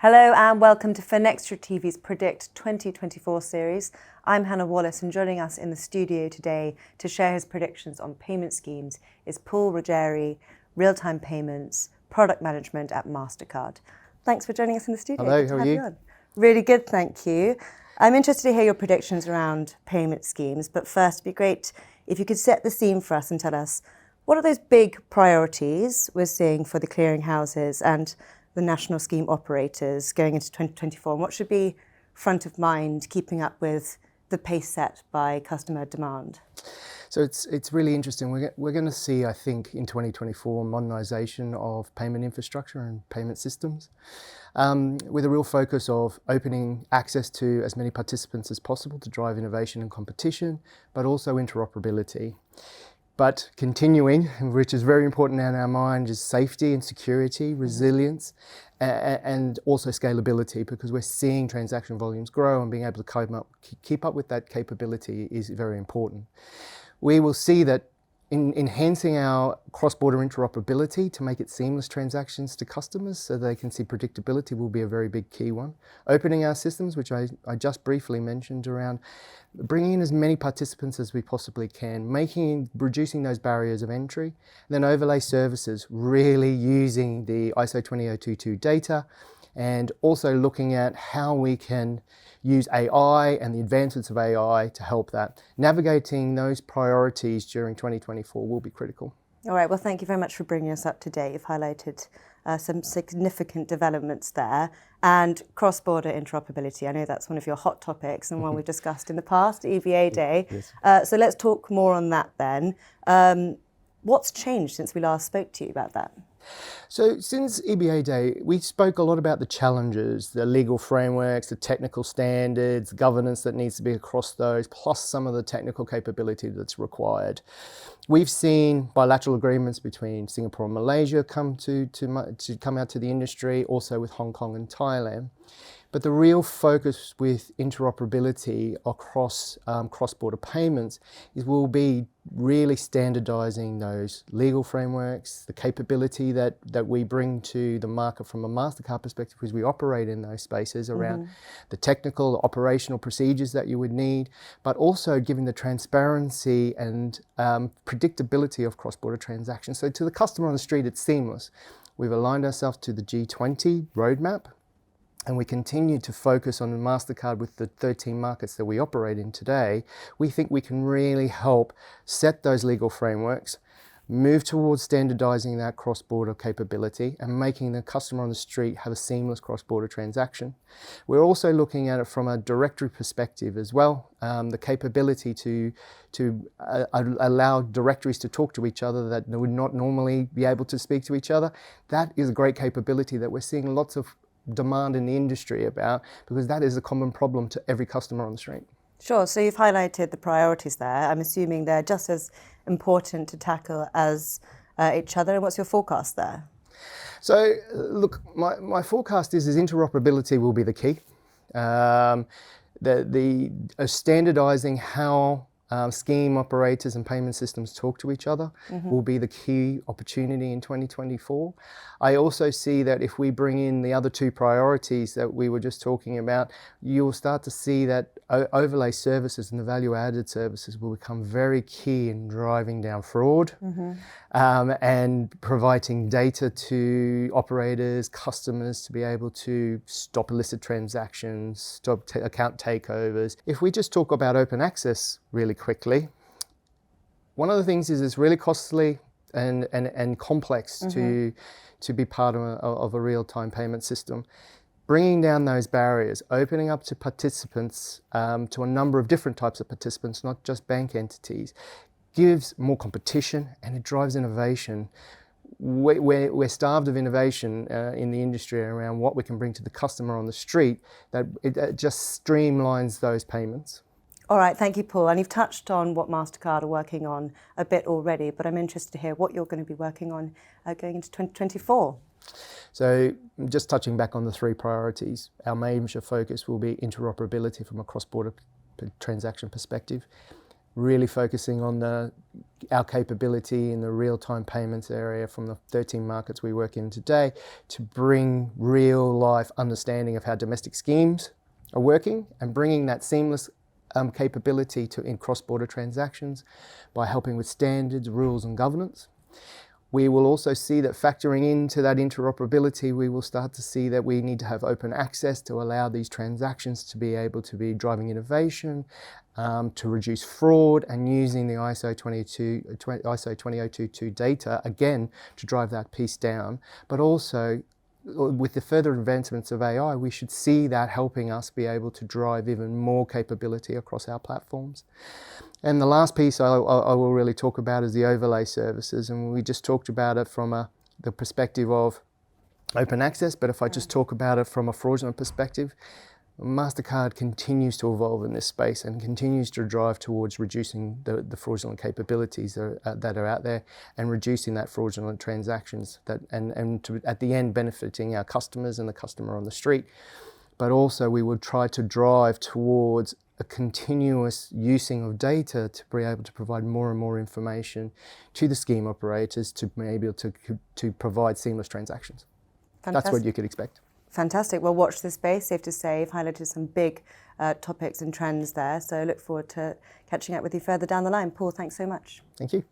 Hello and welcome to FinextraTV's Predict 2024 series. I'm Hannah Wallace, and joining us in the studio today to share his predictions on payment schemes is Paul Ruggieri, real-time payments, product management at Mastercard. Thanks for joining us in the studio. Hello, how are you? Really good, thank you. I'm interested to hear your predictions around payment schemes, but first it'd be great if you could set the scene for us and tell us what are those big priorities we're seeing for the clearinghouses and the national scheme operators going into 2024, and what should be front of mind, keeping up with the pace set by customer demand? So it's really interesting. We're going to see, I think, in 2024, modernisation of payment infrastructure and payment systems, with a real focus of opening access to as many participants as possible to drive innovation and competition, but also interoperability. But continuing, which is very important in our mind, is safety and security, resilience, and also scalability, because we're seeing transaction volumes grow, and being able to keep up with that capability is very important. We will see that in enhancing our cross-border interoperability to make it seamless transactions to customers so they can see predictability will be a very big key one. Opening our systems, which I just briefly mentioned, around bringing in as many participants as we possibly can, reducing those barriers of entry, and then overlay services, really using the ISO 20022 data, and also looking at how we can use AI and the advancements of AI to help that. Navigating those priorities during 2024 will be critical. All right, well, thank you very much for bringing us up to date. You've highlighted some significant developments there, and cross-border interoperability. I know that's one of your hot topics and one we've discussed in the past, EBA Day. Yes. So let's talk more on that then. What's changed since we last spoke to you about that? So since EBA Day, we spoke a lot about the challenges, the legal frameworks, the technical standards, governance that needs to be across those, plus some of the technical capability that's required. We've seen bilateral agreements between Singapore and Malaysia come out to the industry, also with Hong Kong and Thailand. But the real focus with interoperability across cross-border payments will be really standardising those legal frameworks, the capability that we bring to the market from a Mastercard perspective, because we operate in those spaces around the technical, operational procedures that you would need, but also giving the transparency and predictability of cross-border transactions. So to the customer on the street, it's seamless. We've aligned ourselves to the G20 roadmap, and we continue to focus on Mastercard with the 13 markets that we operate in today. We think we can really help set those legal frameworks, move towards standardizing that cross-border capability and making the customer on the street have a seamless cross-border transaction. We're also looking at it from a directory perspective as well, the capability to allow directories to talk to each other that would not normally be able to speak to each other. That is a great capability that we're seeing lots of demand in the industry about, because that is a common problem to every customer on the street. Sure, so you've highlighted the priorities there. I'm assuming they're just as important to tackle as each other. And what's your forecast there? So look, my forecast is interoperability will be the key. Standardizing how scheme operators and payment systems talk to each other will be the key opportunity in 2024. I also see that if we bring in the other two priorities that we were just talking about, you'll start to see that overlay services and the value-added services will become very key in driving down fraud and providing data to operators, customers, to be able to stop illicit transactions, stop account takeovers. If we just talk about open access really quickly, one of the things is it's really costly and complex to be part of a real-time payment system. Bringing down those barriers, opening up to participants, to a number of different types of participants, not just bank entities, gives more competition and it drives innovation. We're starved of innovation in the industry around what we can bring to the customer on the street, that it just streamlines those payments. All right, thank you, Paul. And you've touched on what Mastercard are working on a bit already, but I'm interested to hear what you're going to be working on going into 2024. So just touching back on the three priorities, our major focus will be interoperability from a cross-border transaction perspective. really focusing on our capability in the real-time payments area from the 13 markets we work in today to bring real-life understanding of how domestic schemes are working and bringing that seamless capability in cross-border transactions by helping with standards, rules and governance. We will also see that factoring into that interoperability, we will start to see that we need to have open access to allow these transactions to be able to be driving innovation, to reduce fraud, and using the ISO 20022 data, again, to drive that piece down. But also, with the further advancements of AI, we should see that helping us be able to drive even more capability across our platforms. And the last piece I will really talk about is the overlay services, and we just talked about it from the perspective of open access, but if I just talk about it from a fraudulent perspective, Mastercard continues to evolve in this space and continues to drive towards reducing the fraudulent capabilities that are out there and reducing that fraudulent transactions and at the end benefiting our customers and the customer on the street. But also we would try to drive towards a continuous using of data to be able to provide more and more information to the scheme operators to be able to provide seamless transactions. Fantastic. That's what you could expect. Fantastic. Well, watch this space. Safe to say, you've highlighted some big topics and trends there. So I look forward to catching up with you further down the line. Paul, thanks so much. Thank you.